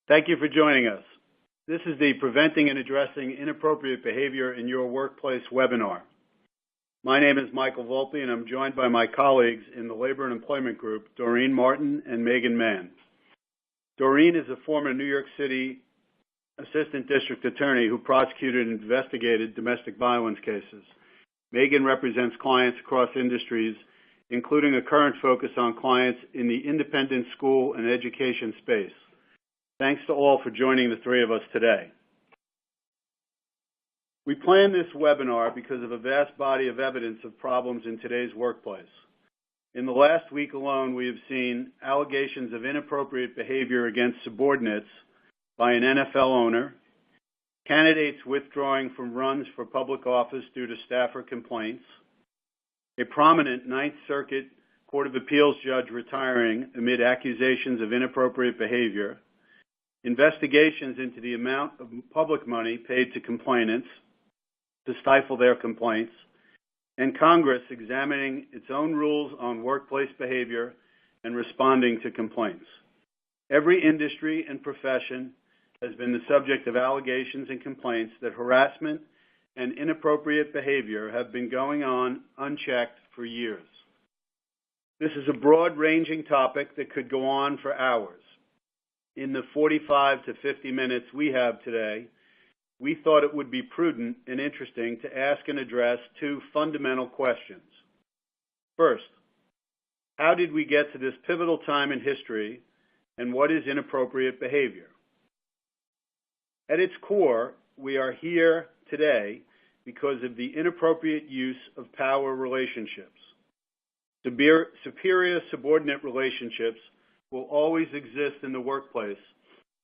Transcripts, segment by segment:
Thank you for joining us. This is the Preventing and Addressing Inappropriate Behavior in Your Workplace webinar. My name is Michael Volpe, and I'm joined by my colleagues in the Labor and Employment Group, Doreen Martin and Megan Mann. Doreen is a former New York City Assistant District Attorney who prosecuted and investigated domestic violence cases. Megan represents clients across industries, including a current focus on clients in the independent school and education space. Thanks to all for joining the three of us today. We planned this webinar because of a vast body of evidence of problems in today's workplace. In the last week alone, we have seen allegations of inappropriate behavior against subordinates by an NFL owner, candidates withdrawing from runs for public office due to staffer complaints, a prominent Ninth Circuit Court of Appeals judge retiring amid accusations of inappropriate behavior, investigations into the amount of public money paid to complainants to stifle their complaints, and Congress examining its own rules on workplace behavior and responding to complaints. Every industry and profession has been the subject of allegations and complaints that harassment and inappropriate behavior have been going on unchecked for years. This is a broad-ranging topic that could go on for hours. In the 45 to 50 minutes we have today, we thought it would be prudent and interesting to ask and address two fundamental questions. First, how did we get to this pivotal time in history, and what is inappropriate behavior? At its core, we are here today because of the inappropriate use of power relationships. Superior subordinate relationships will always exist in the workplace,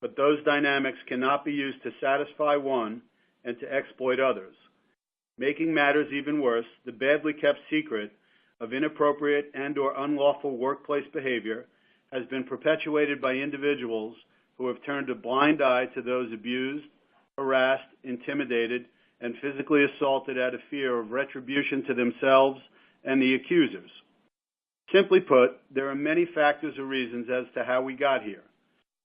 but those dynamics cannot be used to satisfy one and to exploit others. Making matters even worse, the badly kept secret of inappropriate and/or unlawful workplace behavior has been perpetuated by individuals who have turned a blind eye to those abused, harassed, intimidated, and physically assaulted out of fear of retribution to themselves and the accusers. Simply put, there are many factors or reasons as to how we got here.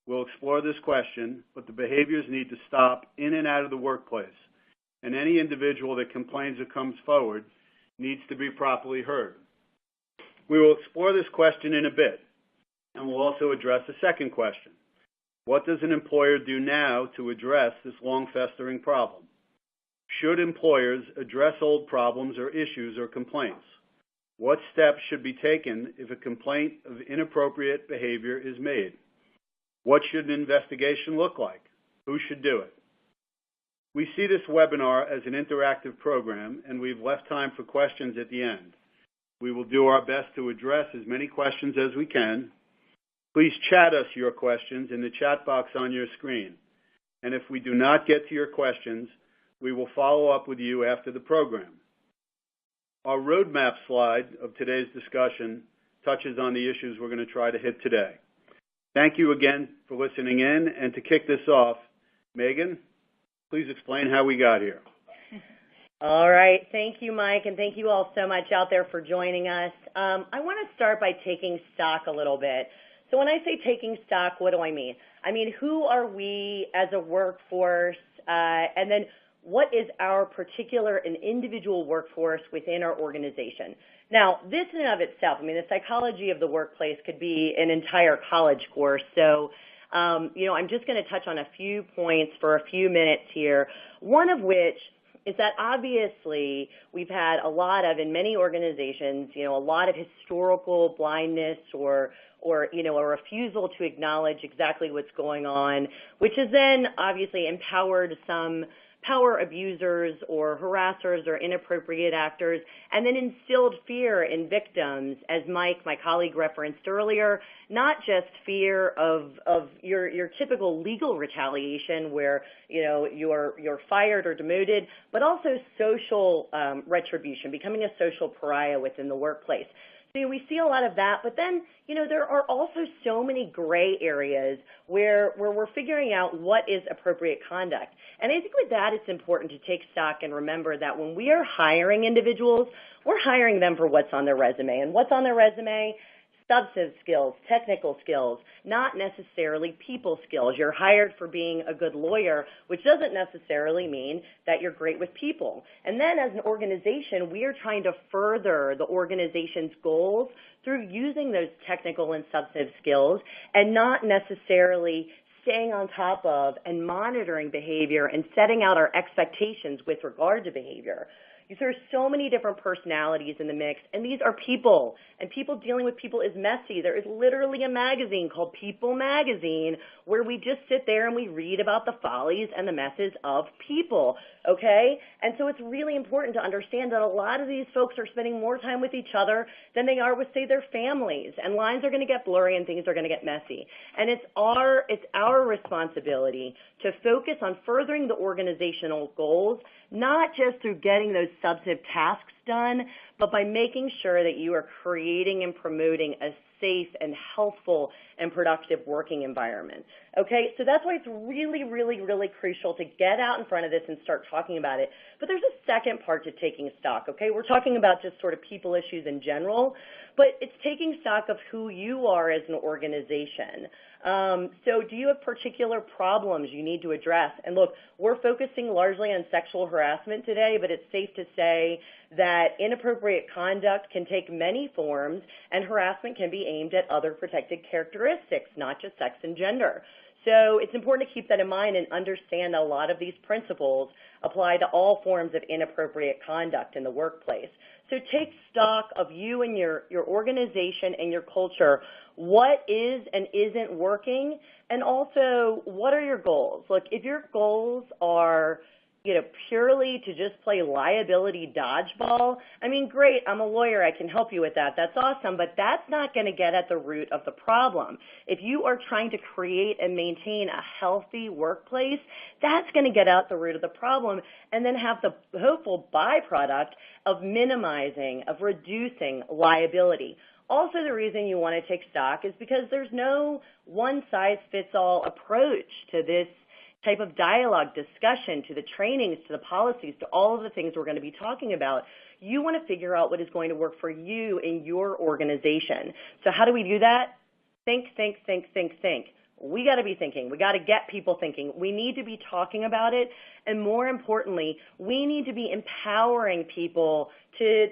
We'll explore this question, but the behaviors need to stop in and out of the workplace, and any individual that complains or comes forward needs to be properly heard. We will explore this question in a bit, and we'll also address a second question. What does an employer do now to address this long-festering problem? Should employers address old problems or issues or complaints? What steps should be taken if a complaint of inappropriate behavior is made? What should an investigation look like? Who should do it? We see this webinar as an interactive program, and we've left time for questions at the end. We will do our best to address as many questions as we can. Please chat us your questions in the chat box on your screen. And if we do not get to your questions, we will follow up with you after the program. Our roadmap slide of today's discussion touches on the issues we're going to try to hit today. Thank you again for listening in, and to kick this off, Megan, please explain how we got here. All right. Thank you, Mike, and thank you all so much out there for joining us. I want to start by taking stock a little bit. So when I say taking stock, what do I mean? I mean, who are we as a workforce, and then what is our particular and individual workforce within our organization? Now, this in and of itself, I mean, the psychology of the workplace could be an entire college course. So, I'm just going to touch on a few points for a few minutes here, one of which is that obviously we've had a lot of, in many organizations, a lot of historical blindness or a refusal to acknowledge exactly what's going on, which has then obviously empowered some power abusers or harassers or inappropriate actors, and then instilled fear in victims, as Mike, my colleague, referenced earlier, not just fear of your typical legal retaliation where, you're fired or demoted, but also social retribution, becoming a social pariah within the workplace. So we see a lot of that, but then, there are also so many gray areas where we're figuring out what is appropriate conduct. And I think with that, it's important to take stock and remember that when we are hiring individuals, we're hiring them for what's on their resume. And what's on their resume? substantive skills, technical skills, not necessarily people skills. You're hired for being a good lawyer, which doesn't necessarily mean that you're great with people. And then as an organization, we are trying to further the organization's goals through using those technical and substantive skills and not necessarily staying on top of and monitoring behavior and setting out our expectations with regard to behavior. There's so many different personalities in the mix, and these are people, and people dealing with people is messy. There is literally a magazine called People Magazine where we just sit there and we read about the follies and the messes of people, okay? And so it's really important to understand that a lot of these folks are spending more time with each other than they are with, say, their families, and lines are going to get blurry and things are going to get messy. And it's our responsibility to focus on furthering the organizational goals, not just through getting those substantive tasks done, but by making sure that you are creating and promoting a safe and healthful and productive working environment. Okay, so that's why it's really, really, really crucial to get out in front of this and start talking about it. But there's a second part to taking stock, okay? We're talking about just sort of people issues in general, but it's taking stock of who you are as an organization. So do you have particular problems you need to address? And look, we're focusing largely on sexual harassment today, but it's safe to say that inappropriate conduct can take many forms, and harassment can be aimed at other protected characteristics, not just sex and gender. So it's important to keep that in mind and understand that a lot of these principles apply to all forms of inappropriate conduct in the workplace. So take stock of you and your organization and your culture. What is and isn't working, and also what are your goals? Look, if your goals are purely to just play liability dodgeball, I mean, great, I'm a lawyer, I can help you with that. That's awesome, but that's not going to get at the root of the problem. If you are trying to create and maintain a healthy workplace, that's going to get at the root of the problem and then have the hopeful byproduct of minimizing, of reducing liability. Also, the reason you want to take stock is because there's no one-size-fits-all approach to this type of dialogue, discussion, to the trainings, to the policies, to all of the things we're going to be talking about. You want to figure out what is going to work for you in your organization. So how do we do that? Think. We got to be thinking. We got to get people thinking. We need to be talking about it, and more importantly, we need to be empowering people to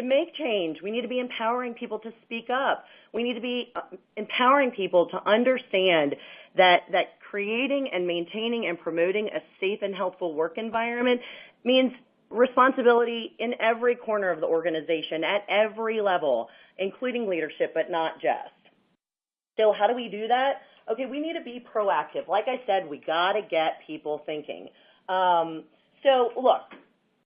make change. We need to be empowering people to speak up. We need to be empowering people to understand that creating and maintaining and promoting a safe and healthful work environment means responsibility in every corner of the organization at every level, including leadership, but not just. So how do we do that? Okay, we need to be proactive. Like I said, we got to get people thinking. So look,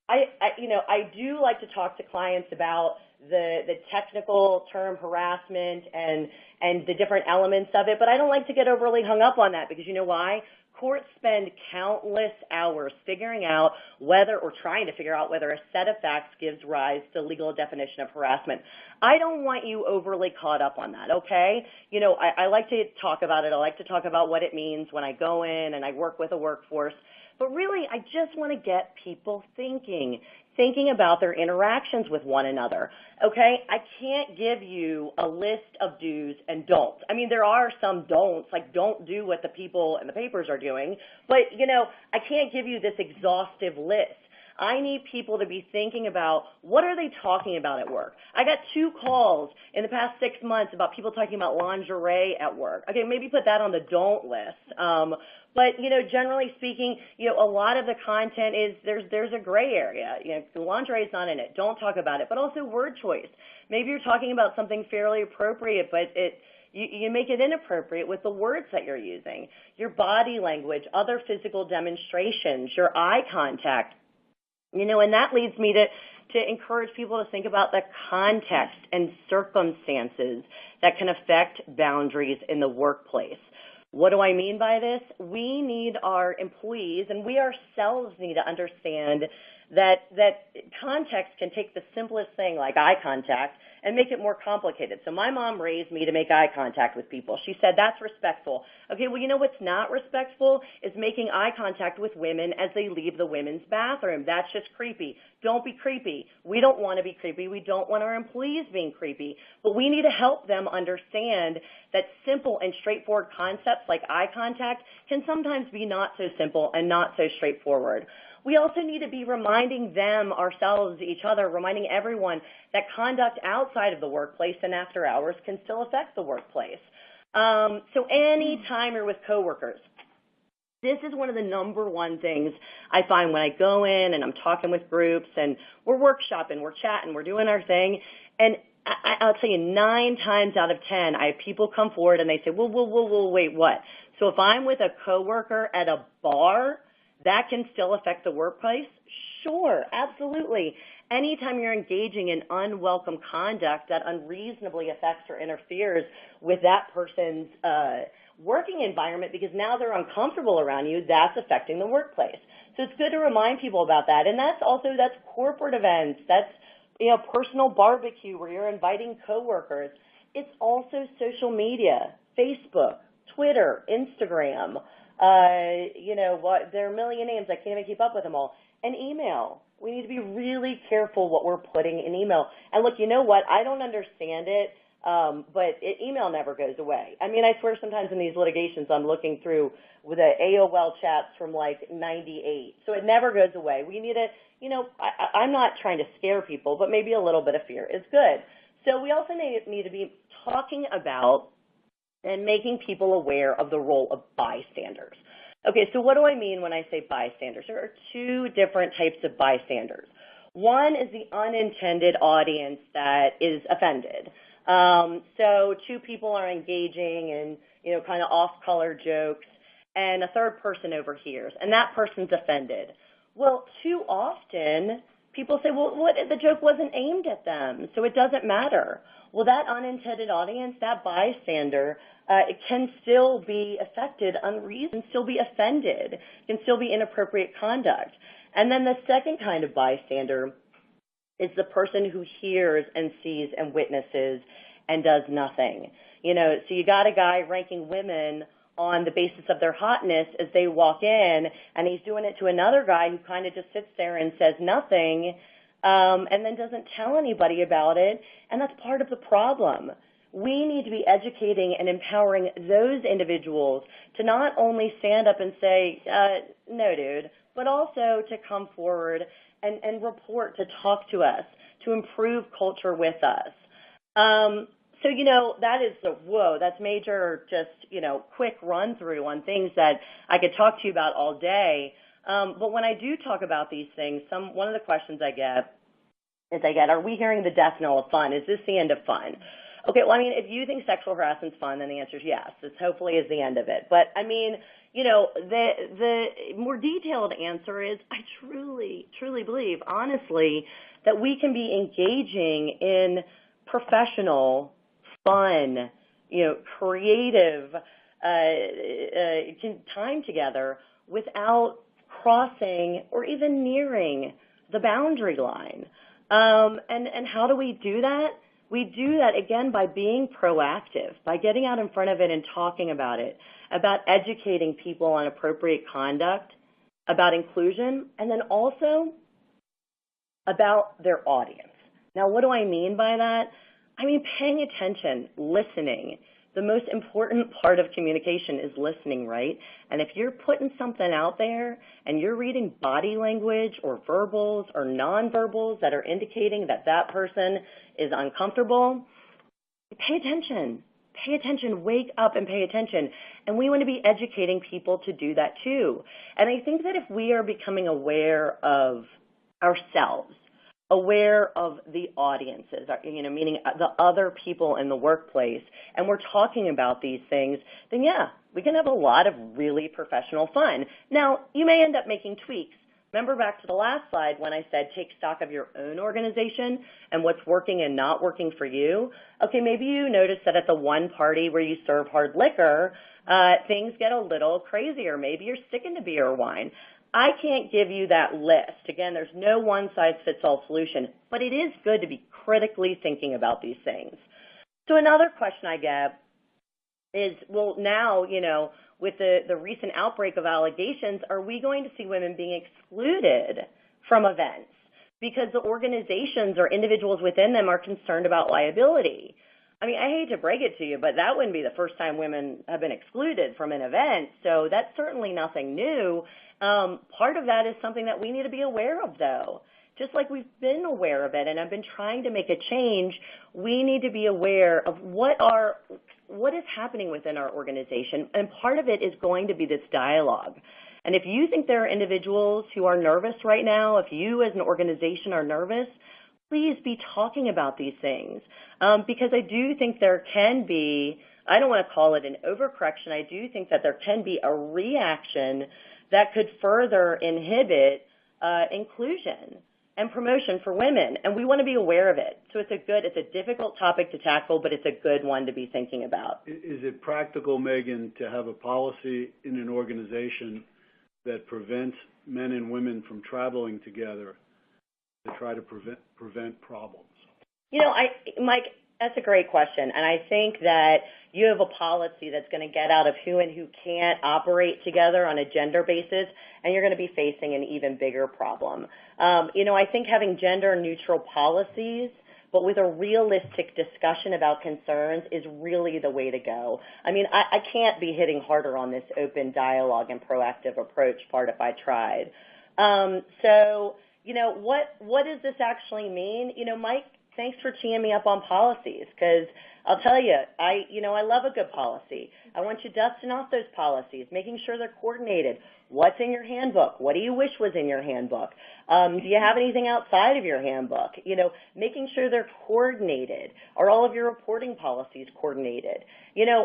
I do like to talk to clients about the technical term harassment and the different elements of it, but I don't like to get overly hung up on that because you know why? Courts spend countless hours figuring out whether, or trying to figure out whether a set of facts gives rise to the legal definition of harassment. I don't want you overly caught up on that, okay? I like to talk about it. I like to talk about what it means when I go in and I work with a workforce. But really, I just want to get people thinking about their interactions with one another, okay? I can't give you a list of do's and don'ts. I mean, there are some don'ts, like don't do what the people in the papers are doing, but, I can't give you this exhaustive list. I need people to be thinking about what are they talking about at work. I got 2 calls in the past 6 months about people talking about lingerie at work. Okay, maybe put that on the don't list. But, generally speaking, a lot of the content is there's a gray area. Lingerie is not in it. Don't talk about it. But also word choice. Maybe you're talking about something fairly appropriate, but you make it inappropriate with the words that you're using. Your body language, other physical demonstrations, your eye contact. And that leads me to encourage people to think about the context and circumstances that can affect boundaries in the workplace. What do I mean by this? We need our employees, and we ourselves need to understand that context can take the simplest thing like eye contact and make it more complicated. So my mom raised me to make eye contact with people. She said, that's respectful. Okay, well, you know what's not respectful is making eye contact with women as they leave the women's bathroom. That's just creepy. Don't be creepy. We don't want to be creepy. We don't want our employees being creepy. But we need to help them understand that simple and straightforward concepts like eye contact can sometimes be not so simple and not so straightforward. We also need to be reminding them, ourselves, each other, reminding everyone that conduct outside of the workplace and after hours can still affect the workplace. So any time you're with coworkers, this is one of the number one things I find when I go in and I'm talking with groups and we're workshopping, we're chatting, we're doing our thing, and I'll tell you 9 times out of 10, I have people come forward and they say, wait, what? So if I'm with a coworker at a bar, that can still affect the workplace? Sure, absolutely. Anytime you're engaging in unwelcome conduct that unreasonably affects or interferes with that person's working environment because now they're uncomfortable around you, that's affecting the workplace. So it's good to remind people about that. And that's corporate events. That's, personal barbecue where you're inviting coworkers. It's also social media, Facebook, Twitter, Instagram. There are a million names. I can't even keep up with them all. And email. We need to be really careful what we're putting in email. And look, you know what? I don't understand it, but email never goes away. I mean, I swear sometimes in these litigations I'm looking through with the AOL chats from like 98. So it never goes away. We need to, I'm not trying to scare people, but maybe a little bit of fear is good. So we also need to be talking about and making people aware of the role of bystanders. Okay, so what do I mean when I say bystanders? There are 2 different types of bystanders. One is the unintended audience that is offended. So 2 people are engaging in, kind of off-color jokes, and a third person overhears, and that person's offended. Well, too often, people say, well, the joke wasn't aimed at them, so it doesn't matter. Well, that unintended audience, that bystander, it can still be affected unreasonably, can still be offended, can still be inappropriate conduct. And then the second kind of bystander is the person who hears and sees and witnesses and does nothing. So you got a guy ranking women on the basis of their hotness as they walk in, and he's doing it to another guy who kind of just sits there and says nothing, and then doesn't tell anybody about it, and that's part of the problem. We need to be educating and empowering those individuals to not only stand up and say, no, dude, but also to come forward and report, to talk to us, to improve culture with us. So, that is that's major, just, quick run through on things that I could talk to you about all day. But when I do talk about these things, one of the questions I get is are we hearing the death knell of fun? Is this the end of fun? Okay, well, I mean, if you think sexual harassment's fun, then the answer is yes. This hopefully is the end of it. But, I mean, the more detailed answer is I truly, truly believe, honestly, that we can be engaging in professional, fun, creative time together without crossing or even nearing the boundary line. And how do we do that? We do that, again, by being proactive, by getting out in front of it and talking about it, about educating people on appropriate conduct, about inclusion, and then also about their audience. Now, what do I mean by that? I mean paying attention, listening. The most important part of communication is listening, right? And if you're putting something out there and you're reading body language or verbals or nonverbals that are indicating that that person is uncomfortable, pay attention. Pay attention. Wake up and pay attention. And we want to be educating people to do that too. And I think that if we are becoming aware of ourselves, aware of the audiences, meaning the other people in the workplace, and we're talking about these things, then yeah, we can have a lot of really professional fun. Now, you may end up making tweaks. Remember back to the last slide when I said take stock of your own organization and what's working and not working for you. Okay, maybe you notice that at the one party where you serve hard liquor, things get a little crazier. Maybe you're sticking to beer or wine. I can't give you that list. Again, there's no one-size-fits-all solution, but it is good to be critically thinking about these things. So another question I get is, well, now, with the recent outbreak of allegations, are we going to see women being excluded from events because the organizations or individuals within them are concerned about liability? I mean, I hate to break it to you, but that wouldn't be the first time women have been excluded from an event, so that's certainly nothing new. Part of that is something that we need to be aware of, though. Just like we've been aware of it and I've been trying to make a change, we need to be aware of what is happening within our organization, and part of it is going to be this dialogue. And if you think there are individuals who are nervous right now, if you as an organization are nervous, please be talking about these things, because I do think there can be, I don't want to call it an overcorrection, I do think that there can be a reaction that could further inhibit inclusion and promotion for women, and we want to be aware of it. So it's a difficult topic to tackle, but it's a good one to be thinking about. Is it practical, Megan, to have a policy in an organization that prevents men and women from traveling together to try to prevent problems? Mike, that's a great question, and I think that you have a policy that's going to get out of who and who can't operate together on a gender basis, and you're going to be facing an even bigger problem. I think having gender-neutral policies, but with a realistic discussion about concerns, is really the way to go. I mean, I can't be hitting harder on this open dialogue and proactive approach part if I tried. What does this actually mean? Mike, thanks for teeing me up on policies, because I'll tell you, I love a good policy. I want you dusting off those policies, making sure they're coordinated. What's in your handbook? What do you wish was in your handbook? Do you have anything outside of your handbook? Making sure they're coordinated. Are all of your reporting policies coordinated?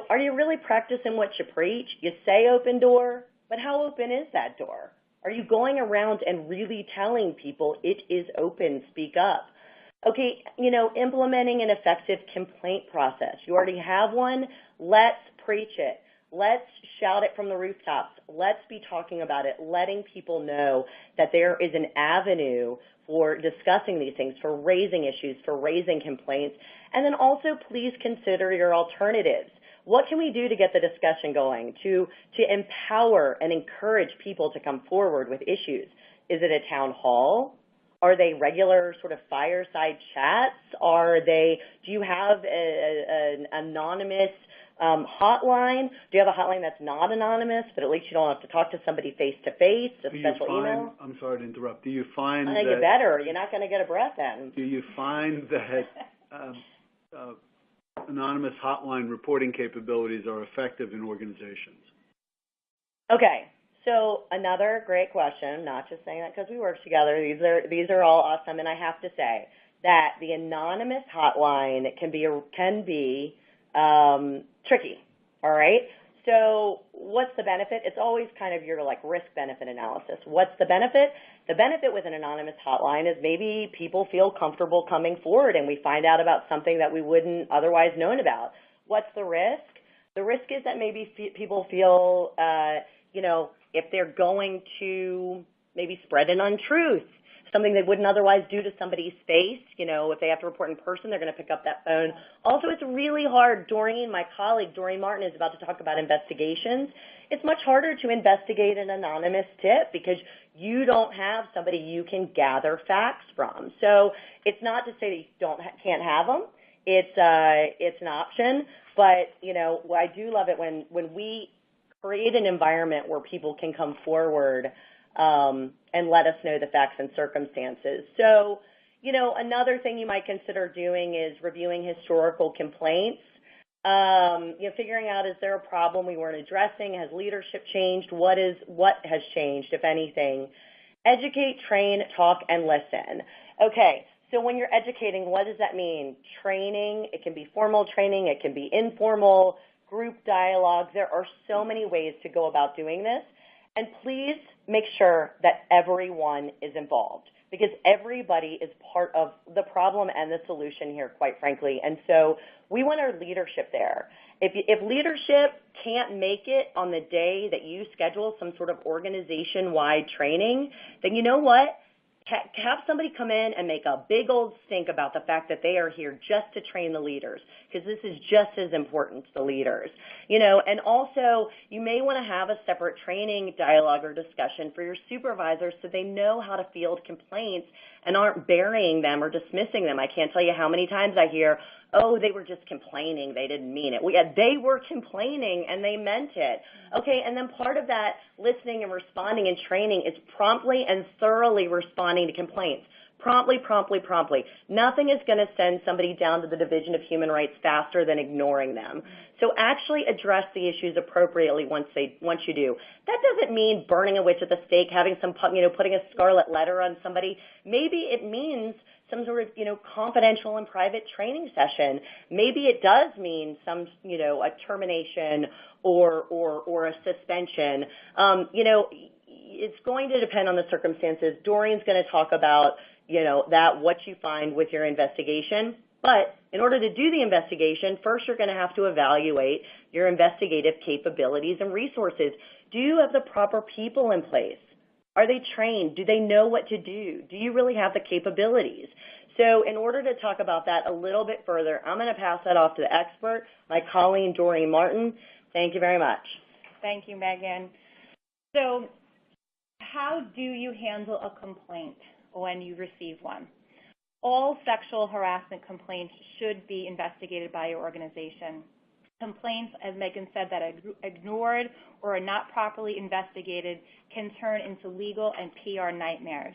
Are you really practicing what you preach? You say open door, but how open is that door? Are you going around and really telling people it is open, speak up? Okay, implementing an effective complaint process. You already have one. Let's preach it. Let's shout it from the rooftops. Let's be talking about it, letting people know that there is an avenue for discussing these things, for raising issues, for raising complaints. And then also, please consider your alternatives. What can we do to get the discussion going, to empower and encourage people to come forward with issues? Is it a town hall? Are they regular sort of fireside chats? Do you have an anonymous hotline? Do you have a hotline that's not anonymous, but at least you don't have to talk to somebody face-to-face, a special email? I'm sorry to interrupt. Do you find I think you better. You're not going to get a breath in. Do you find that anonymous hotline reporting capabilities are effective in organizations? Okay. So another great question, not just saying that because we work together. These are all awesome, and I have to say that the anonymous hotline can be tricky, all right? So what's the benefit? It's always kind of your risk-benefit analysis. What's the benefit? The benefit with an anonymous hotline is maybe people feel comfortable coming forward and we find out about something that we wouldn't otherwise known about. What's the risk? The risk is that maybe people feel, if they're going to maybe spread an untruth, something they wouldn't otherwise do to somebody's face, if they have to report in person, they're going to pick up that phone. Also, it's really hard. My colleague, Doreen Martin, is about to talk about investigations. It's much harder to investigate an anonymous tip because you don't have somebody you can gather facts from. So it's not to say that you can't have them. It's an option, but, I do love it when we create an environment where people can come forward and let us know the facts and circumstances. So, another thing you might consider doing is reviewing historical complaints. Figuring out, is there a problem we weren't addressing? Has leadership changed? What has changed, if anything? Educate, train, talk, and listen. Okay, so when you're educating, what does that mean? Training, it can be formal training, it can be informal, group dialogue. There are so many ways to go about doing this. And please make sure that everyone is involved, because everybody is part of the problem and the solution here, quite frankly. And so We want our leadership there. If leadership can't make it on the day that you schedule some sort of organization-wide training, then you know what? Have somebody come in and make a big old stink about the fact that they are here just to train the leaders, because this is just as important to the leaders. And also you may want to have a separate training dialogue or discussion for your supervisors so they know how to field complaints and aren't burying them or dismissing them. I can't tell you how many times I hear, oh, they were just complaining, they didn't mean it. Well, yeah, they were complaining and they meant it. Okay, and then part of that listening and responding and training is promptly and thoroughly responding to complaints. Promptly, promptly, promptly. Nothing is going to send somebody down to the Division of Human Rights faster than ignoring them. So actually address the issues appropriately once you do. That doesn't mean burning a witch at the stake, having putting a scarlet letter on somebody. Maybe it means some sort of, confidential and private training session. Maybe it does mean some, a termination or a suspension. It's going to depend on the circumstances. Dorian's going to talk about, what you find with your investigation. But in order to do the investigation, first you're going to have to evaluate your investigative capabilities and resources. Do you have the proper people in place? Are they trained? Do they know what to do? Do you really have the capabilities? So in order to talk about that a little bit further, I'm going to pass that off to the expert, my colleague, Doreen Martin. Thank you very much. Thank you, Megan. So how do you handle a complaint when you receive one? All sexual harassment complaints should be investigated by your organization. Complaints, as Megan said, that are ignored or are not properly investigated can turn into legal and PR nightmares.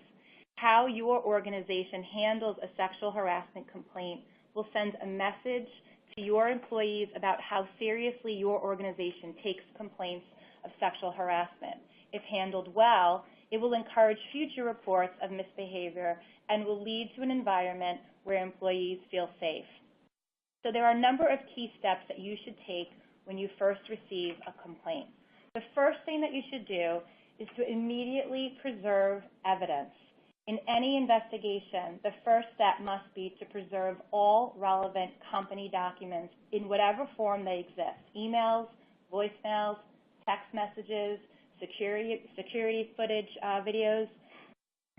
How your organization handles a sexual harassment complaint will send a message to your employees about how seriously your organization takes complaints of sexual harassment. If handled well, it will encourage future reports of misbehavior and will lead to an environment where employees feel safe. So there are a number of key steps that you should take when you first receive a complaint. The first thing that you should do is to immediately preserve evidence. In any investigation, the first step must be to preserve all relevant company documents in whatever form they exist: emails, voicemails, text messages, security footage, videos.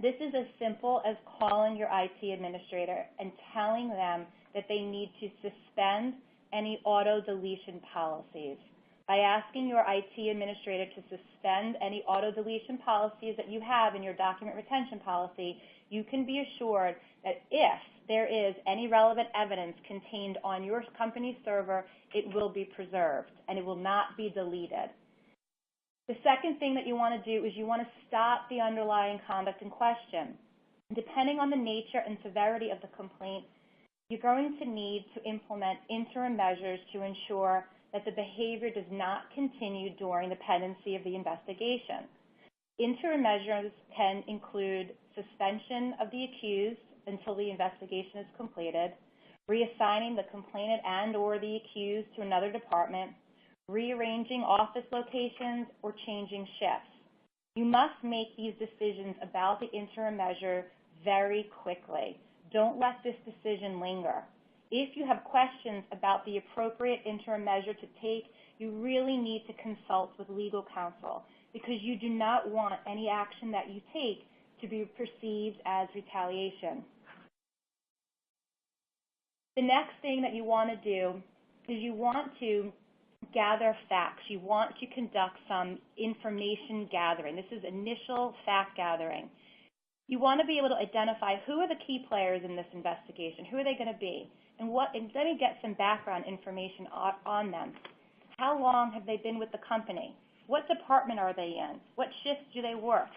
This is as simple as calling your IT administrator and telling them that they need to suspend any auto-deletion policies. By asking your IT administrator to suspend any auto-deletion policies that you have in your document retention policy, you can be assured that if there is any relevant evidence contained on your company server, it will be preserved and it will not be deleted. The second thing that you want to do is you want to stop the underlying conduct in question. Depending on the nature and severity of the complaint, you're going to need to implement interim measures to ensure that the behavior does not continue during the pendency of the investigation. Interim measures can include suspension of the accused until the investigation is completed, reassigning the complainant and/or the accused to another department, rearranging office locations, or changing shifts. You must make these decisions about the interim measure very quickly. Don't let this decision linger. If you have questions about the appropriate interim measure to take, you really need to consult with legal counsel because you do not want any action that you take to be perceived as retaliation. The next thing that you want to do is you want to gather facts. You want to conduct some information gathering. This is initial fact gathering. You want to be able to identify who are the key players in this investigation, who are they going to be, and let me get some background information on them. How long have they been with the company? What department are they in? What shifts do they work?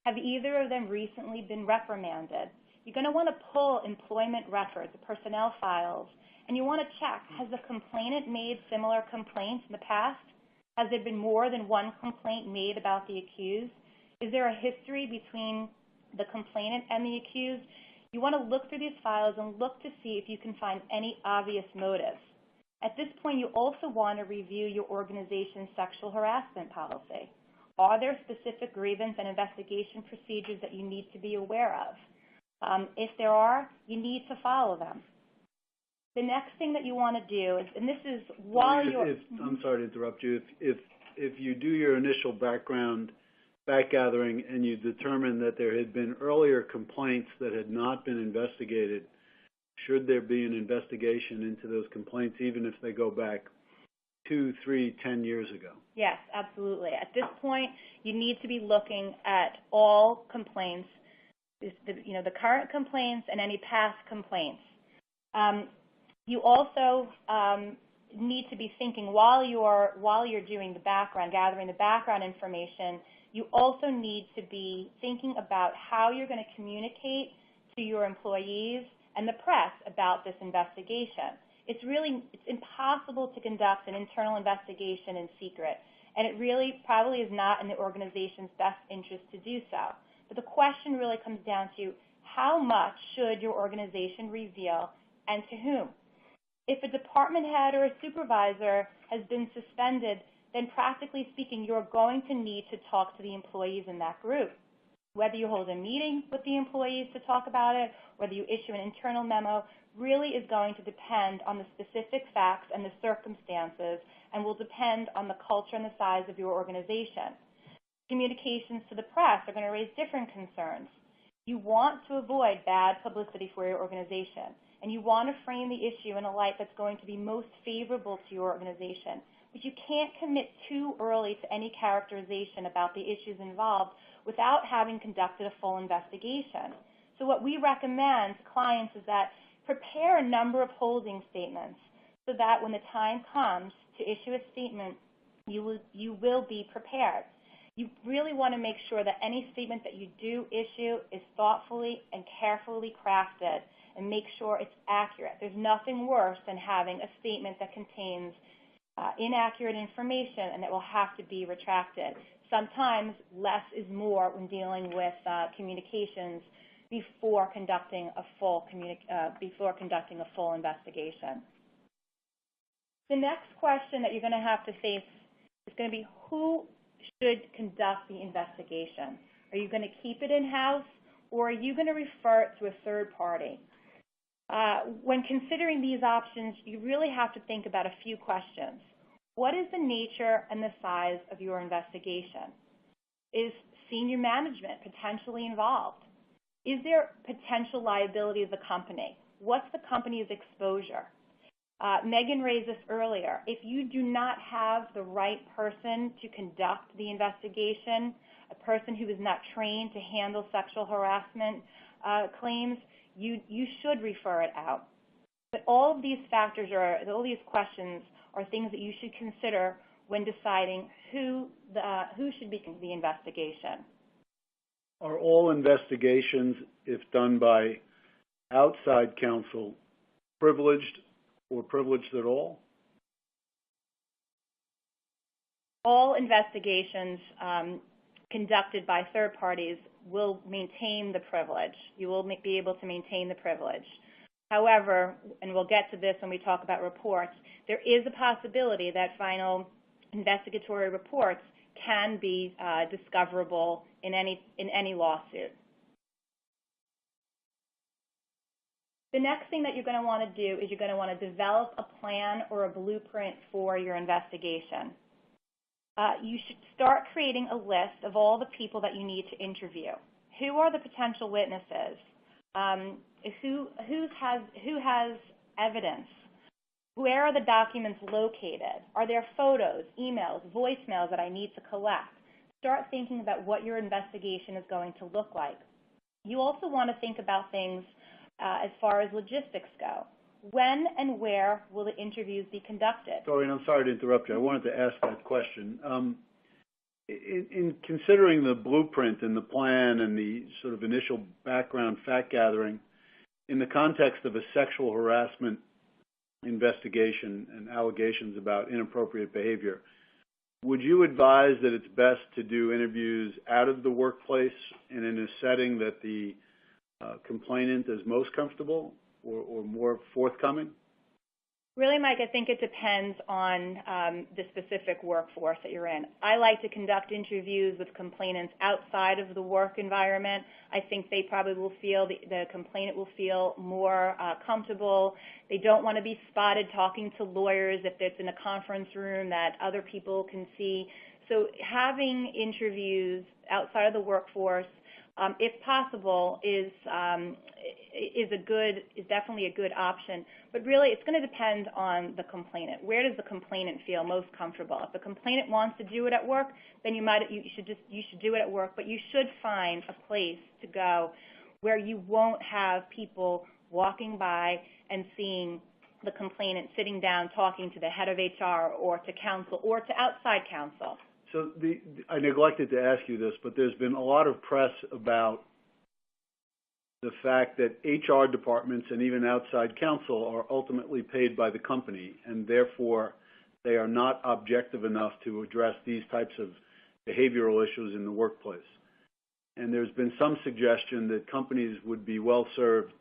Have either of them recently been reprimanded? You're going to want to pull employment records, personnel files, and you want to check, has the complainant made similar complaints in the past? Has there been more than one complaint made about the accused? Is there a history between the complainant and the accused? You want to look through these files and look to see if you can find any obvious motives. At this point, you also want to review your organization's sexual harassment policy. Are there specific grievance and investigation procedures that you need to be aware of? If there are, you need to follow them. The next thing that you want to do is, and this is while you're... I'm sorry to interrupt you. If you do your initial background fact gathering and you determine that there had been earlier complaints that had not been investigated, should there be an investigation into those complaints, even if they go back 2, 3, 10 years ago? Yes, absolutely. At this point, you need to be looking at all complaints, the current complaints and any past complaints. You also need to be thinking while you're doing the background, gathering the background information, you also need to be thinking about how you're going to communicate to your employees and the press about this investigation. It's impossible to conduct an internal investigation in secret, and it really probably is not in the organization's best interest to do so. But the question really comes down to how much should your organization reveal and to whom? If a department head or a supervisor has been suspended, then practically speaking, you're going to need to talk to the employees in that group. Whether you hold a meeting with the employees to talk about it, whether you issue an internal memo, really is going to depend on the specific facts and the circumstances, and will depend on the culture and the size of your organization. Communications to the press are going to raise different concerns. You want to avoid bad publicity for your organization, and you want to frame the issue in a light that's going to be most favorable to your organization. But you can't commit too early to any characterization about the issues involved without having conducted a full investigation. So what we recommend to clients is that prepare a number of holding statements so that when the time comes to issue a statement, you will be prepared. You really want to make sure that any statement that you do issue is thoughtfully and carefully crafted and make sure it's accurate. There's nothing worse than having a statement that contains inaccurate information and that will have to be retracted. Sometimes less is more when dealing with communications before conducting a full investigation. The next question that you're going to have to face is going to be who should conduct the investigation. Are you going to keep it in-house, or are you going to refer it to a third party? When considering these options, you really have to think about a few questions. What is the nature and the size of your investigation? Is senior management potentially involved? Is there potential liability of the company? What's the company's exposure? Megan raised this earlier. If you do not have the right person to conduct the investigation, a person who is not trained to handle sexual harassment claims, you should refer it out. But all of these factors all these questions are things that you should consider when deciding who should be the investigation. Are all investigations, if done by outside counsel, privileged or privileged at all? All investigations conducted by third parties will maintain the privilege. You will be able to maintain the privilege. However, and we'll get to this when we talk about reports, there is a possibility that final investigatory reports can be discoverable in any lawsuit. The next thing that you're going to want to do is you're going to want to develop a plan or a blueprint for your investigation. You should start creating a list of all the people that you need to interview. Who are the potential witnesses? Who has evidence? Where are the documents located? Are there photos, emails, voicemails that I need to collect? Start thinking about what your investigation is going to look like. You also want to think about things as far as logistics go. When and where will the interviews be conducted? Doreen, I'm sorry to interrupt you. I wanted to ask that question. In considering the blueprint and the plan and the sort of initial background fact gathering, in the context of a sexual harassment investigation and allegations about inappropriate behavior, would you advise that it's best to do interviews out of the workplace and in a setting that the complainant is most comfortable or more forthcoming? Really, Mike, I think it depends on the specific workforce that you're in. I like to conduct interviews with complainants outside of the work environment. I think they probably will feel, the complainant will feel more comfortable. They don't want to be spotted talking to lawyers if it's in a conference room that other people can see. So having interviews outside of the workforce, if possible, is definitely a good option. But really, it's going to depend on the complainant. Where does the complainant feel most comfortable? If the complainant wants to do it at work, then you should do it at work. But you should find a place to go where you won't have people walking by and seeing the complainant sitting down talking to the head of HR or to counsel or to outside counsel. So I neglected to ask you this, but there's been a lot of press about the fact that HR departments and even outside counsel are ultimately paid by the company, and therefore they are not objective enough to address these types of behavioral issues in the workplace. And there's been some suggestion that companies would be well served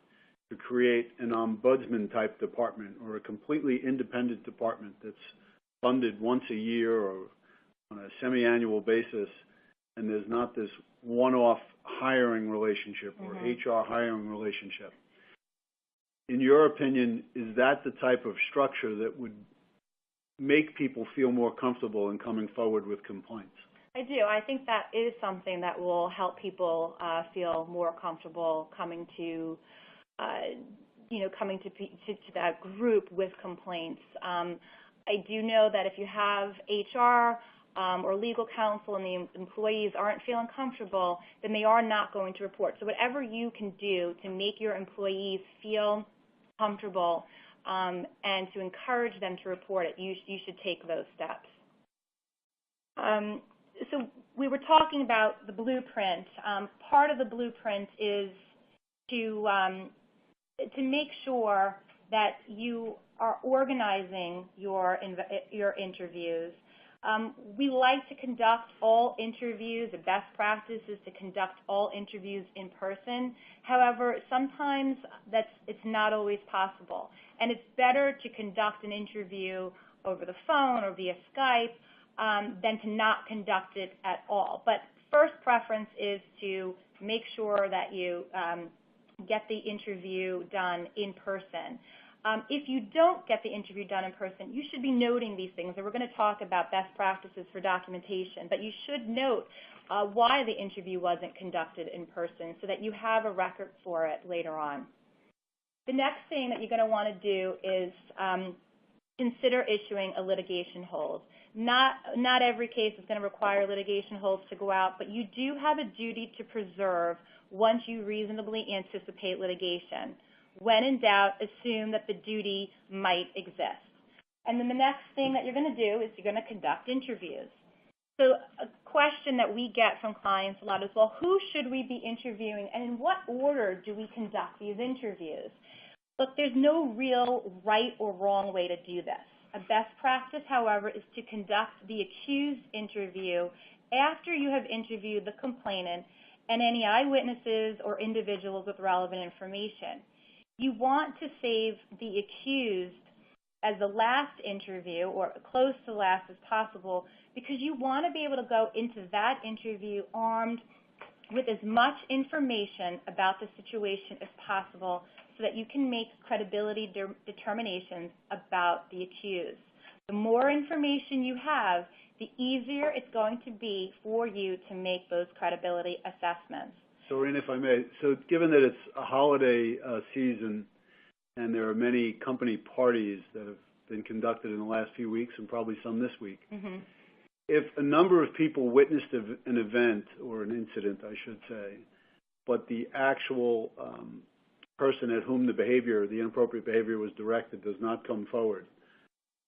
to create an ombudsman-type department or a completely independent department that's funded once a year or on a semi-annual basis, and there's not this one-off hiring relationship or HR hiring relationship. In your opinion, is that the type of structure that would make people feel more comfortable in coming forward with complaints? I do. I think that is something that will help people feel more comfortable coming to that group with complaints. I do know that if you have HR or legal counsel and the employees aren't feeling comfortable, then they are not going to report. So whatever you can do to make your employees feel comfortable and to encourage them to report it, you should take those steps. So we were talking about the blueprint. Part of the blueprint is to make sure that you are organizing your interviews. We like to conduct all interviews. The best practice is to conduct all interviews in person. However, sometimes it's not always possible. And it's better to conduct an interview over the phone or via Skype than to not conduct it at all. But first preference is to make sure that you get the interview done in person. If you don't get the interview done in person, you should be noting these things. And we're going to talk about best practices for documentation, but you should note why the interview wasn't conducted in person so that you have a record for it later on. The next thing that you're going to want to do is consider issuing a litigation hold. Not every case is going to require litigation holds to go out, but you do have a duty to preserve once you reasonably anticipate litigation. When in doubt, assume that the duty might exist. And then the next thing that you're going to do is you're going to conduct interviews. So a question that we get from clients a lot is, well, who should we be interviewing and in what order do we conduct these interviews? Look, there's no real right or wrong way to do this. A best practice, however, is to conduct the accused interview after you have interviewed the complainant and any eyewitnesses or individuals with relevant information. You want to save the accused as the last interview or close to the last as possible because you want to be able to go into that interview armed with as much information about the situation as possible so that you can make credibility determinations about the accused. The more information you have, the easier it's going to be for you to make those credibility assessments. So, Rena, if I may, so given that it's a holiday season and there are many company parties that have been conducted in the last few weeks and probably some this week, if a number of people witnessed an event or an incident, I should say, but the actual person at whom the inappropriate behavior was directed does not come forward,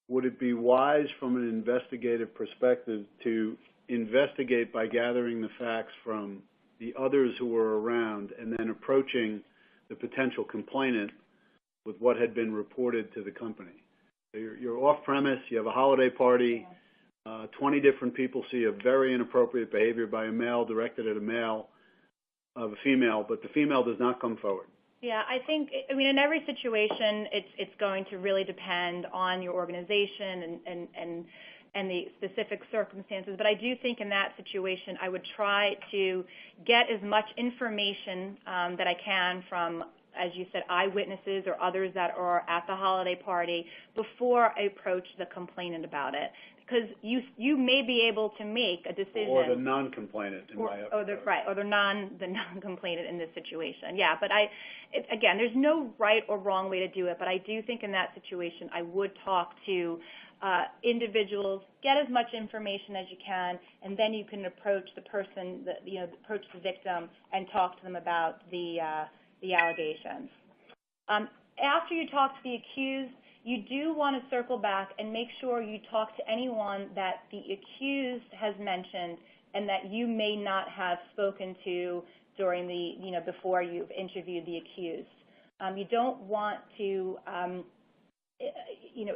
would it be wise from an investigative perspective to investigate by gathering the facts from the others who were around and then approaching the potential complainant with what had been reported to the company? So you're off premise, you have a holiday party, 20 different people see a very inappropriate behavior by a male directed at a female, but the female does not come forward. Yeah, I mean, in every situation, it's going to really depend on your organization and the specific circumstances. But I do think in that situation, I would try to get as much information that I can from, as you said, eyewitnesses or others that are at the holiday party before I approach the complainant about it. Because you may be able to make a decision. Or the non-complainant, in my opinion. Or the non-complainant in this situation. Yeah, but again, there's no right or wrong way to do it, but I do think in that situation I would talk to individuals, get as much information as you can, and then you can approach the person, approach the victim and talk to them about the allegations. After you talk to the accused, you do want to circle back and make sure you talk to anyone that the accused has mentioned and that you may not have spoken to during before you've interviewed the accused. You don't want to,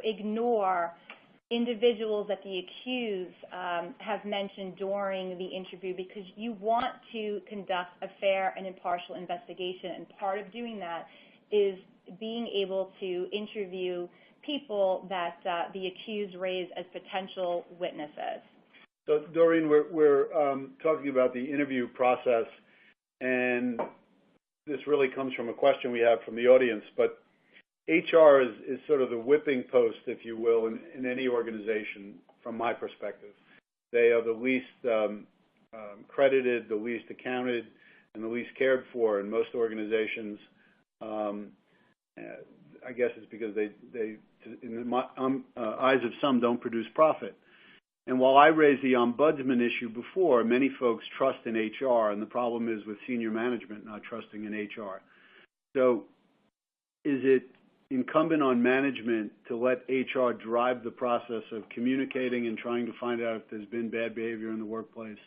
ignore individuals that the accused have mentioned during the interview, because you want to conduct a fair and impartial investigation, and part of doing that is being able to interview people that the accused raised as potential witnesses. So, Doreen, we're talking about the interview process, and this really comes from a question we have from the audience, but HR is sort of the whipping post, if you will, in any organization, from my perspective. They are the least credited, the least accounted, and the least cared for in most organizations. I guess it's because they in the eyes of some, don't produce profit. And while I raised the ombudsman issue before, many folks trust in HR, and the problem is with senior management not trusting in HR. So is it incumbent on management to let HR drive the process of communicating and trying to find out if there's been bad behavior in the workplace,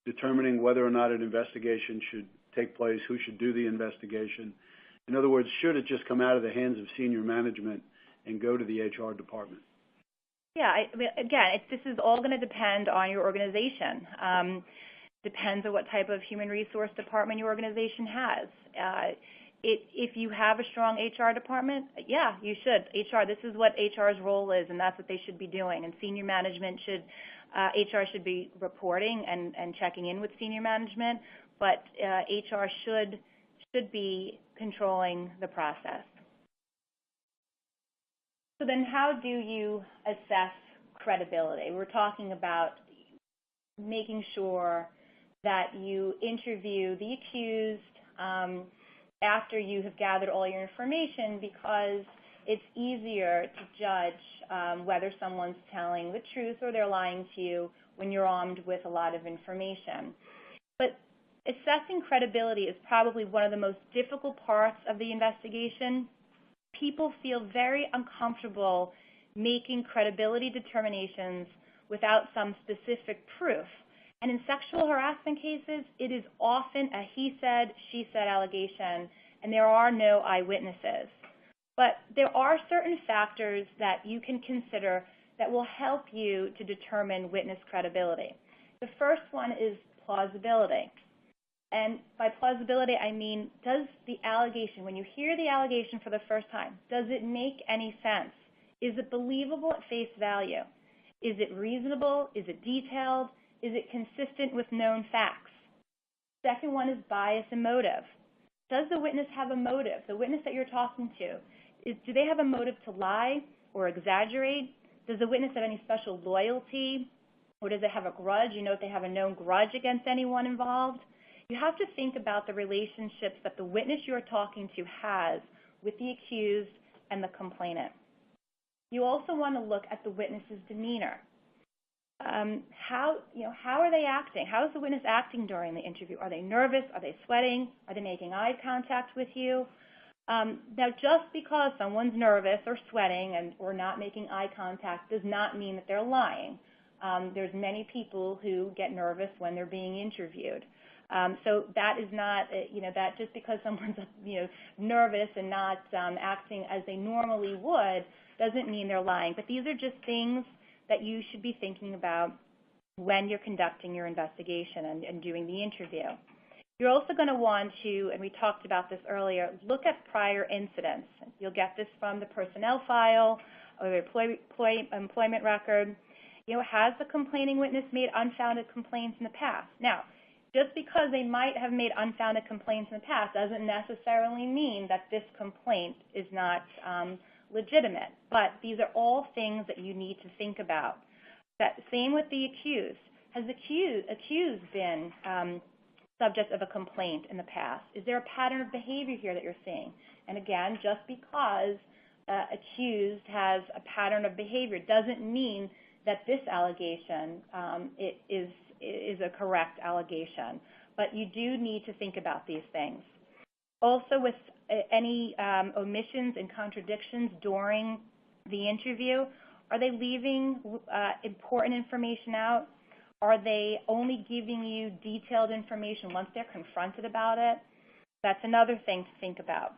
determining whether or not an investigation should take place, who should do the investigation? In other words, should it just come out of the hands of senior management and go to the HR department? Yeah, again, this is all going to depend on your organization. Depends on what type of human resource department your organization has. If you have a strong HR department, yeah, you should. This is what HR's role is, and that's what they should be doing. And senior management HR should be reporting and checking in with senior management, but HR should be controlling the process. So then how do you assess credibility? We're talking about making sure that you interview the accused after you have gathered all your information, because it's easier to judge whether someone's telling the truth or they're lying to you when you're armed with a lot of information. But assessing credibility is probably one of the most difficult parts of the investigation. People feel very uncomfortable making credibility determinations without some specific proof. And in sexual harassment cases, it is often a he said, she said allegation, and there are no eyewitnesses. But there are certain factors that you can consider that will help you to determine witness credibility. The first one is plausibility. And by plausibility, I mean, does the allegation, when you hear the allegation for the first time, does it make any sense? Is it believable at face value? Is it reasonable? Is it detailed? Is it consistent with known facts? Second one is bias and motive. Does the witness have a motive? The witness that you're talking to, do they have a motive to lie or exaggerate? Does the witness have any special loyalty? Or does it have a grudge? You know if they have a known grudge against anyone involved? You have to think about the relationships that the witness you're talking to has with the accused and the complainant. You also want to look at the witness's demeanor. How are they acting? How is the witness acting during the interview? Are they nervous? Are they sweating? Are they making eye contact with you? Now, just because someone's nervous or sweating or not making eye contact does not mean that they're lying. There's many people who get nervous when they're being interviewed. So that is not, that just because someone's, nervous and not acting as they normally would doesn't mean they're lying. But these are just things that you should be thinking about when you're conducting your investigation and doing the interview. You're also going to want to, and we talked about this earlier, look at prior incidents. You'll get this from the personnel file or the employment record. Has the complaining witness made unfounded complaints in the past? Now, just because they might have made unfounded complaints in the past doesn't necessarily mean that this complaint is not legitimate. But these are all things that you need to think about. Same with the accused. Has the accused been subject of a complaint in the past? Is there a pattern of behavior here that you're seeing? And again, just because accused has a pattern of behavior doesn't mean that this allegation is a correct allegation. But you do need to think about these things. Also, with any omissions and contradictions during the interview, are they leaving important information out? Are they only giving you detailed information once they're confronted about it? That's another thing to think about.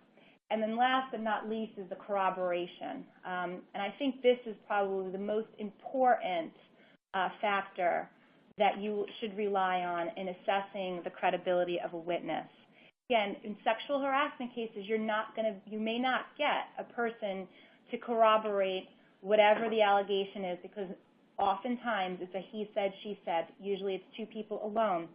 And then last but not least is the corroboration. And I think this is probably the most important factor that you should rely on in assessing the credibility of a witness. Again, in sexual harassment cases, you may not get a person to corroborate whatever the allegation is, because oftentimes it's a he said, she said. Usually it's two people alone.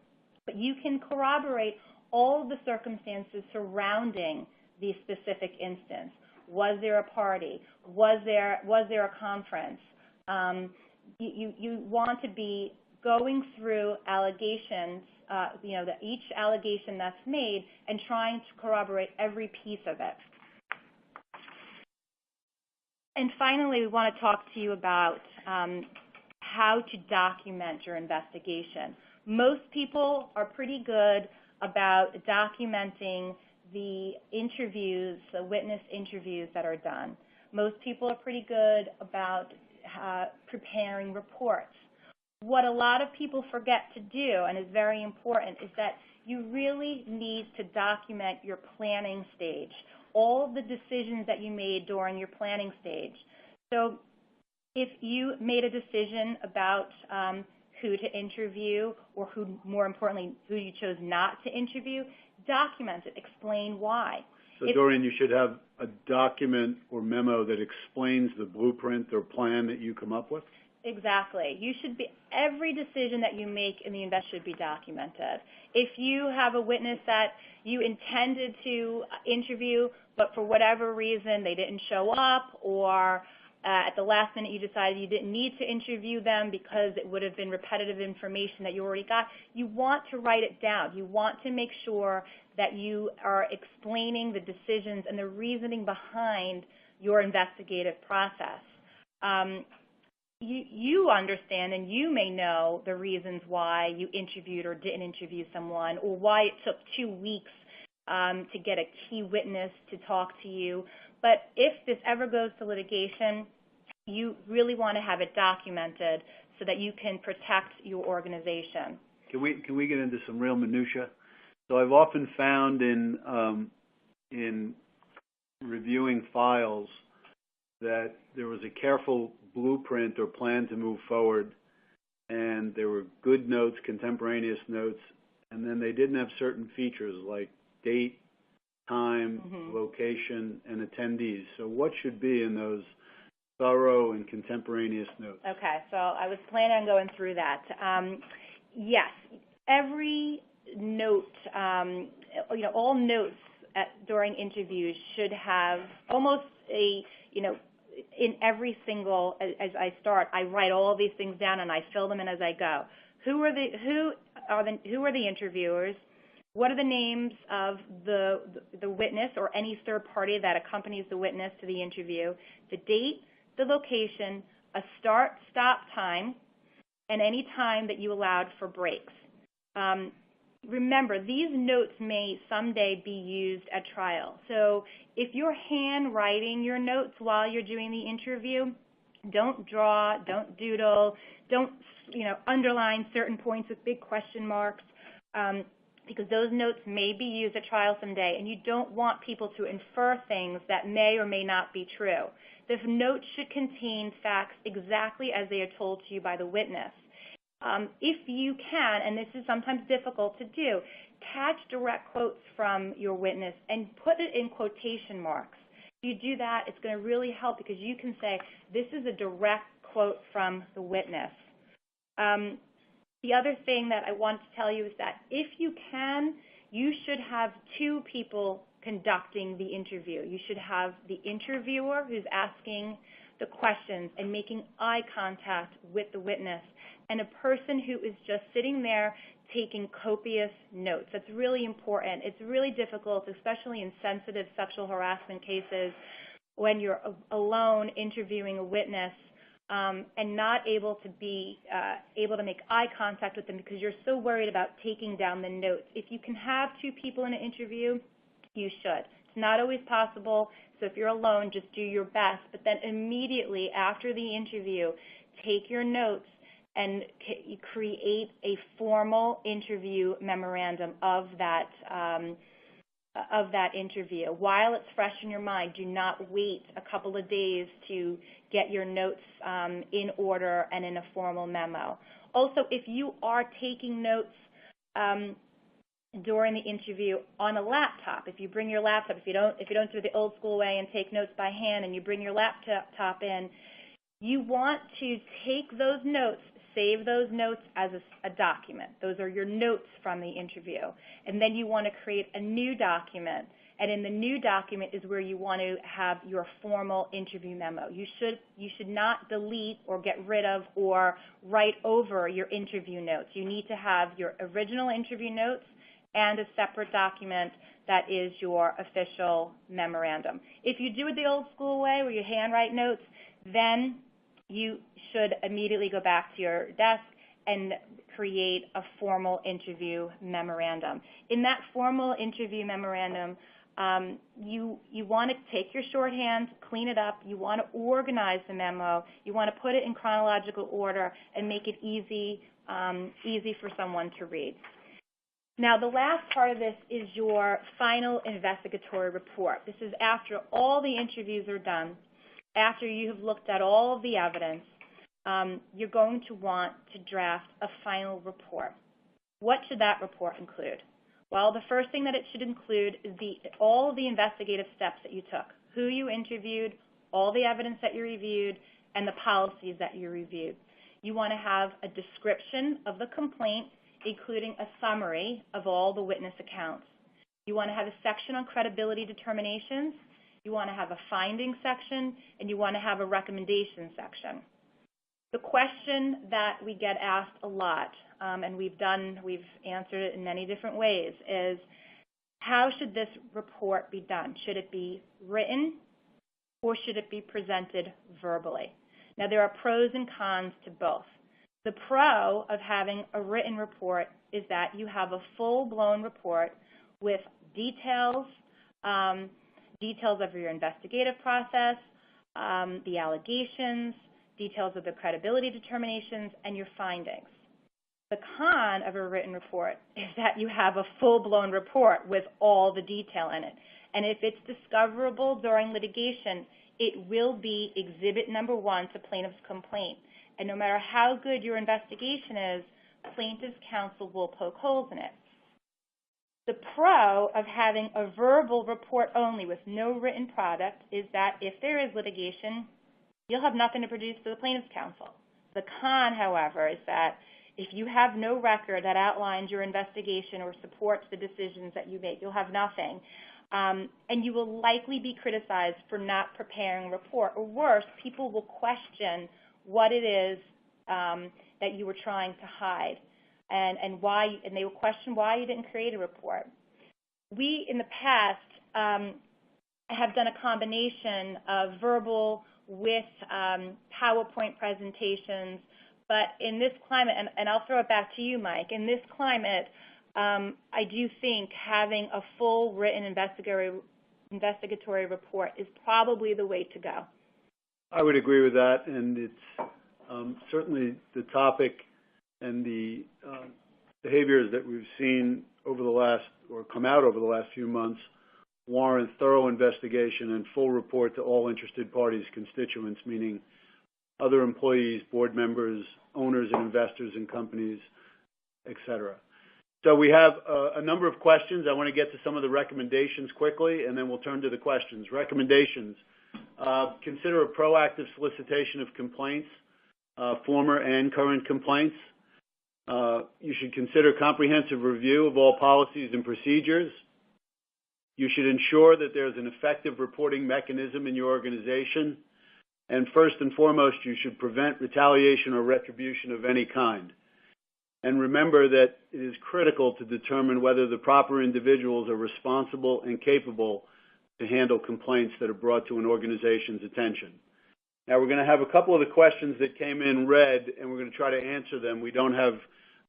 But you can corroborate all of the circumstances surrounding the specific instance. Was there a party? Was there a conference? You want to be going through allegations, each allegation that's made, and trying to corroborate every piece of it. And finally, we want to talk to you about how to document your investigation. Most people are pretty good about documenting the interviews, the witness interviews that are done. Most people are pretty good about preparing reports. What a lot of people forget to do, and is very important, is that you really need to document your planning stage, all of the decisions that you made during your planning stage. So if you made a decision about who to interview, or who, more importantly, who you chose not to interview, document it, explain why. So, Dorian, you should have a document or memo that explains the blueprint or plan that you come up with? Exactly. Every decision that you make in the investigation should be documented. If you have a witness that you intended to interview, but for whatever reason they didn't show up, or at the last minute you decided you didn't need to interview them because it would have been repetitive information that you already got, you want to write it down. You want to make sure that you are explaining the decisions and the reasoning behind your investigative process. You understand, and you may know the reasons why you interviewed or didn't interview someone, or why it took 2 weeks to get a key witness to talk to you. But if this ever goes to litigation, you really want to have it documented so that you can protect your organization. Can we get into some real minutia? So I've often found in reviewing files that there was a careful blueprint or plan to move forward, and there were good notes, contemporaneous notes, and then they didn't have certain features like date, time, location, and attendees. So what should be in those thorough and contemporaneous notes? Okay, so I was planning on going through that. Yes, every note, all notes during interviews should have almost in every single, as I start, I write all of these things down and I fill them in as I go. Who are the interviewers? What are the names of the witness or any third party that accompanies the witness to the interview? The date, the location, a start-stop time, and any time that you allowed for breaks. Remember, these notes may someday be used at trial. So if you're handwriting your notes while you're doing the interview, don't draw, don't doodle, don't underline certain points with big question marks, because those notes may be used at trial someday, and you don't want people to infer things that may or may not be true. The notes should contain facts exactly as they are told to you by the witness. If you can, and this is sometimes difficult to do, catch direct quotes from your witness and put it in quotation marks. If you do that, it's going to really help because you can say, this is a direct quote from the witness. The other thing that I want to tell you is that if you can, you should have two people conducting the interview. You should have the interviewer who's asking the questions and making eye contact with the witness, and a person who is just sitting there taking copious notes. That's really important. It's really difficult, especially in sensitive sexual harassment cases, when you're alone interviewing a witness and not able to be able to make eye contact with them because you're so worried about taking down the notes. If you can have two people in an interview, you should. It's not always possible, so if you're alone, just do your best. But then immediately after the interview, take your notes and create a formal interview memorandum of that interview. While it's fresh in your mind, do not wait a couple of days to get your notes in order and in a formal memo. Also, if you are taking notes during the interview on a laptop, if you bring your laptop, if you don't do it the old school way and take notes by hand and you bring your laptop in, you want to take those notes, save those notes as a document. Those are your notes from the interview. And then you want to create a new document. And in the new document is where you want to have your formal interview memo. You should not delete or get rid of or write over your interview notes. You need to have your original interview notes and a separate document that is your official memorandum. If you do it the old school way where you handwrite notes, then you should immediately go back to your desk and create a formal interview memorandum. In that formal interview memorandum, you want to take your shorthand, clean it up, you want to organize the memo, you want to put it in chronological order and make it easy for someone to read. Now, the last part of this is your final investigatory report. This is after all the interviews are done, after you have looked at all of the evidence, you're going to want to draft a final report. What should that report include? Well, the first thing that it should include is all of the investigative steps that you took, who you interviewed, all the evidence that you reviewed, and the policies that you reviewed. You want to have a description of the complaint, including a summary of all the witness accounts. You want to have a section on credibility determinations. You want to have a finding section, and you want to have a recommendation section. The question that we get asked a lot, and we've answered it in many different ways, is how should this report be done? Should it be written or should it be presented verbally? Now, there are pros and cons to both. The pro of having a written report is that you have a full-blown report with details of your investigative process, the allegations, details of the credibility determinations, and your findings. The con of a written report is that you have a full-blown report with all the detail in it. And if it's discoverable during litigation, it will be exhibit number 1 to plaintiff's complaint. And no matter how good your investigation is, plaintiff's counsel will poke holes in it. The pro of having a verbal report only with no written product is that if there is litigation, you'll have nothing to produce to the plaintiff's counsel. The con, however, is that if you have no record that outlines your investigation or supports the decisions that you make, you'll have nothing. And you will likely be criticized for not preparing a report. Or worse, people will question what it is that you were trying to hide. And why, and they will question why you didn't create a report. We, in the past, have done a combination of verbal with PowerPoint presentations, but in this climate, and I'll throw it back to you, Mike, in this climate, I do think having a full written investigatory report is probably the way to go. I would agree with that, and it's certainly the topic and the behaviors that we've seen over the last, or come out over the last few months, warrant thorough investigation and full report to all interested parties, constituents, meaning other employees, board members, owners and investors in companies, et cetera. So we have a number of questions. I want to get to some of the recommendations quickly, and then we'll turn to the questions. Recommendations. Consider a proactive solicitation of complaints, former and current complaints. You should consider comprehensive review of all policies and procedures. You should ensure that there's an effective reporting mechanism in your organization. And first and foremost, you should prevent retaliation or retribution of any kind. And remember that it is critical to determine whether the proper individuals are responsible and capable to handle complaints that are brought to an organization's attention. Now, we're going to have a couple of the questions that came in read, and we're going to try to answer them. We don't have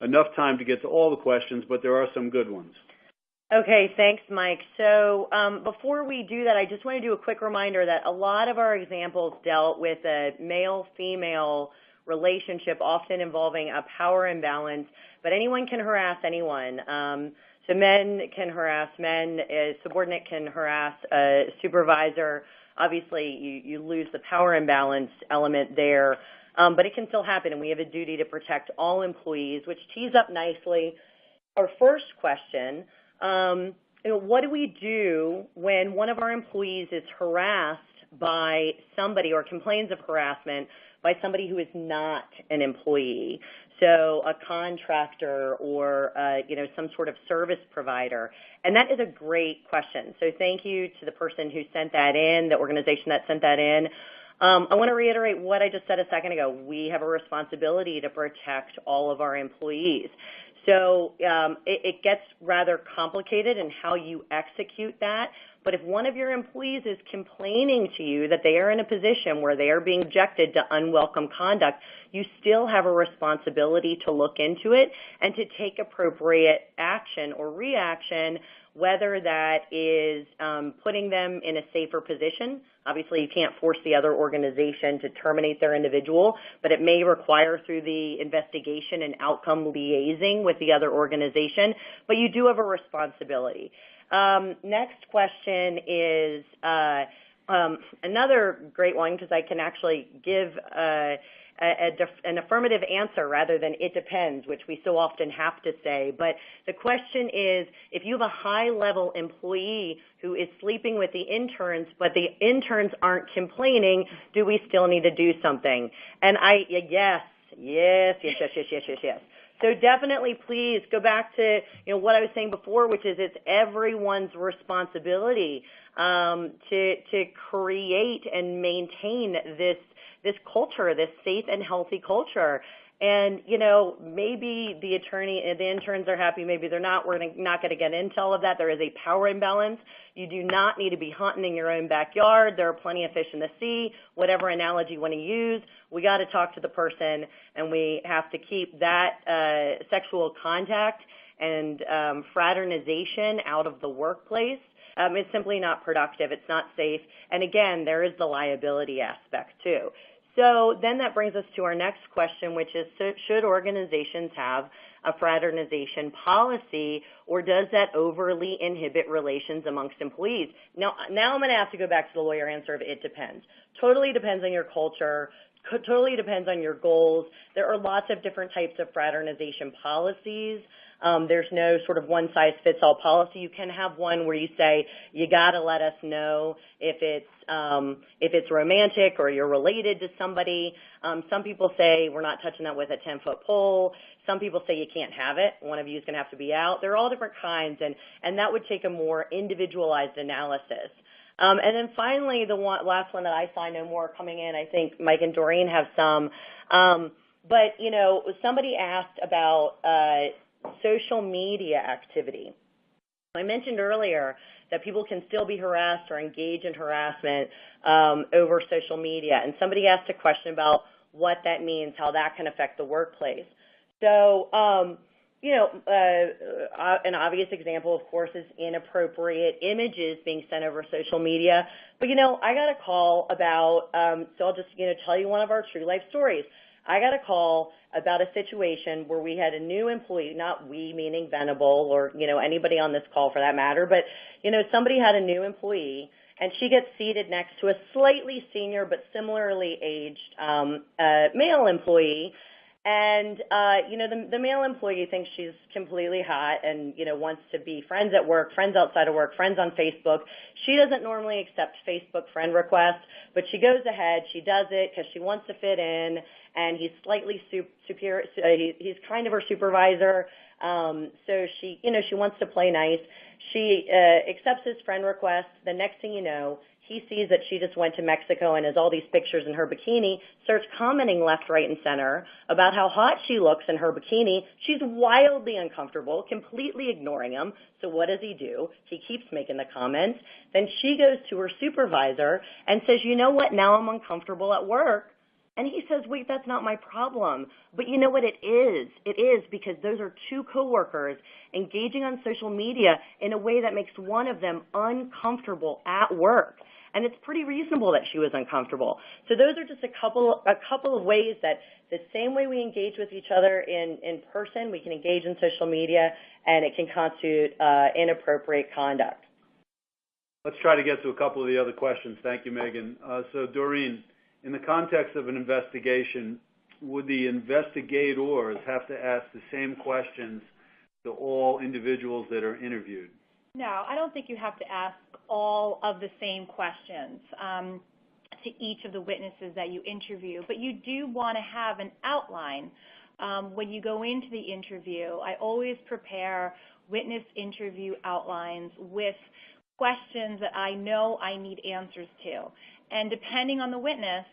enough time to get to all the questions, but there are some good ones. Okay, thanks, Mike. So before we do that, I just want to do a quick reminder that a lot of our examples dealt with a male-female relationship, often involving a power imbalance, but anyone can harass anyone. So men can harass men, a subordinate can harass a supervisor. Obviously, you lose the power imbalance element there, but it can still happen, and we have a duty to protect all employees, which tees up nicely our first question. What do we do when one of our employees is harassed by somebody or complains of harassment by somebody who is not an employee? So a contractor or, some sort of service provider. And that is a great question. So thank you to the person who sent that in, the organization that sent that in. I want to reiterate what I just said a second ago. We have a responsibility to protect all of our employees. So it gets rather complicated in how you execute that. But if one of your employees is complaining to you that they are in a position where they are being subjected to unwelcome conduct, you still have a responsibility to look into it and to take appropriate action or reaction, whether that is putting them in a safer position. Obviously, you can't force the other organization to terminate their individual, but it may require through the investigation and outcome liaising with the other organization, but you do have a responsibility. Next question is another great one, because I can actually give an affirmative answer rather than it depends, which we so often have to say. But the question is, if you have a high-level employee who is sleeping with the interns, but the interns aren't complaining, do we still need to do something? And yes. So definitely, please go back to what I was saying before, which is it's everyone's responsibility to create and maintain this culture, this safe and healthy culture. And maybe the interns are happy, maybe they're not. We're not going to get into all of that. There is a power imbalance. You do not need to be hunting in your own backyard. There are plenty of fish in the sea. Whatever analogy you want to use, we got to talk to the person, and we have to keep that sexual contact and fraternization out of the workplace. It's simply not productive. It's not safe. And again, there is the liability aspect too. So then that brings us to our next question, which is, should organizations have a fraternization policy, or does that overly inhibit relations amongst employees? Now I'm going to have to go back to the lawyer answer of it depends. Totally depends on your culture. Totally depends on your goals. There are lots of different types of fraternization policies. There's no sort of one-size-fits-all policy. You can have one where you say, you got to let us know if it's romantic or you're related to somebody. Some people say we're not touching that with a 10-foot pole. Some people say you can't have it. One of you is going to have to be out. They're all different kinds, and that would take a more individualized analysis. And then finally, the last one that I saw, no more coming in. I think Mike and Doreen have some. But somebody asked about social media activity. I mentioned earlier that people can still be harassed or engage in harassment over social media. And somebody asked a question about what that means, how that can affect the workplace. So, an obvious example, of course, is inappropriate images being sent over social media. But, I got a call about, so I'll just, tell you one of our true life stories. I got a call about a situation where we had a new employee, not we meaning Venable or, anybody on this call for that matter, but, somebody had a new employee, and she gets seated next to a slightly senior but similarly aged male employee. And, the male employee thinks she's completely hot and, wants to be friends at work, friends outside of work, friends on Facebook. She doesn't normally accept Facebook friend requests, but she goes ahead, she does it because she wants to fit in, and he's slightly superior, he's kind of her supervisor, so she wants to play nice. She accepts his friend request. The next thing you know, he sees that she just went to Mexico and has all these pictures in her bikini, starts commenting left, right, and center about how hot she looks in her bikini. She's wildly uncomfortable, completely ignoring him. So what does he do? He keeps making the comments. Then she goes to her supervisor and says, you know what, now I'm uncomfortable at work. And he says, wait, that's not my problem. But you know what it is? It is because those are two coworkers engaging on social media in a way that makes one of them uncomfortable at work. And it's pretty reasonable that she was uncomfortable. So those are just a couple of ways that the same way we engage with each other in person, we can engage in social media, and it can constitute inappropriate conduct. Let's try to get to a couple of the other questions. Thank you, Megan. So, Doreen, in the context of an investigation, would the investigators have to ask the same questions to all individuals that are interviewed? No, I don't think you have to ask all of the same questions to each of the witnesses that you interview, but you do want to have an outline when you go into the interview. I always prepare witness interview outlines with questions that I know I need answers to. And depending on the witness,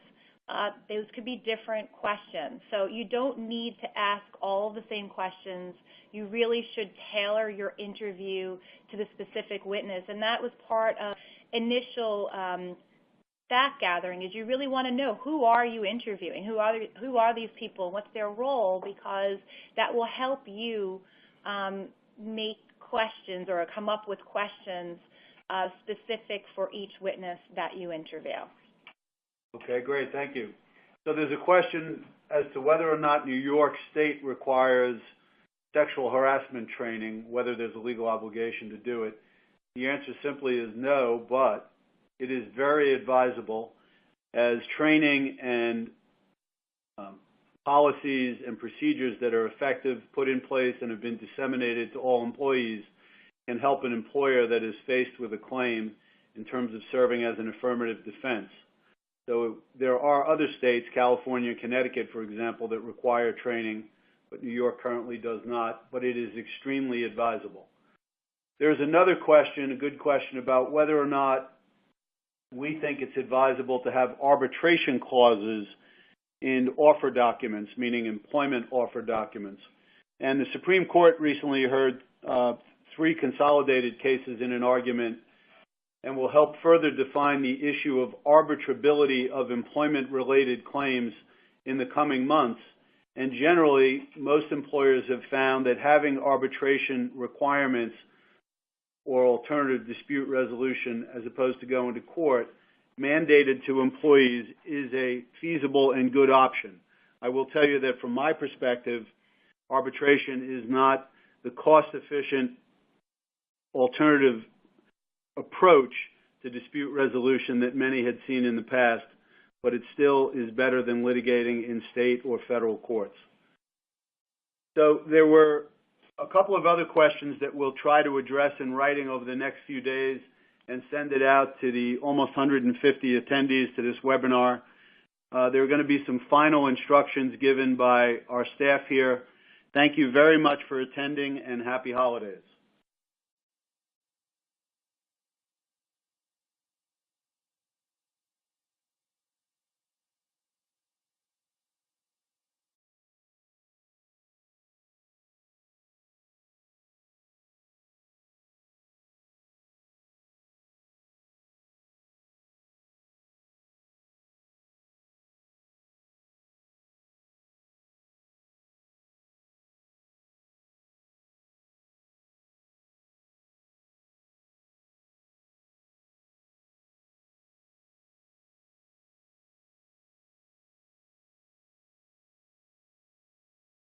those could be different questions. So you don't need to ask all of the same questions. You really should tailor your interview to the specific witness. And that was part of initial fact gathering, is you really want to know, who are you interviewing? Who are these people? What's their role? Because that will help you make questions or come up with questions specific for each witness that you interview. Okay, great. Thank you. So there's a question as to whether or not New York State requires sexual harassment training, whether there's a legal obligation to do it. The answer simply is no, but it is very advisable, as training and policies and procedures that are effective, put in place, and have been disseminated to all employees can help an employer that is faced with a claim in terms of serving as an affirmative defense. So there are other states, California and Connecticut, for example, that require training, but New York currently does not, but it is extremely advisable. There's another question, a good question, about whether or not we think it's advisable to have arbitration clauses in offer documents, meaning employment offer documents. And the Supreme Court recently heard 3 consolidated cases in an argument, and will help further define the issue of arbitrability of employment-related claims in the coming months. And generally, most employers have found that having arbitration requirements or alternative dispute resolution, as opposed to going to court, mandated to employees is a feasible and good option. I will tell you that from my perspective, arbitration is not the cost-efficient alternative approach to dispute resolution that many had seen in the past, but it still is better than litigating in state or federal courts. So there were a couple of other questions that we'll try to address in writing over the next few days and send it out to the almost 150 attendees to this webinar. There are going to be some final instructions given by our staff here. Thank you very much for attending, and happy holidays.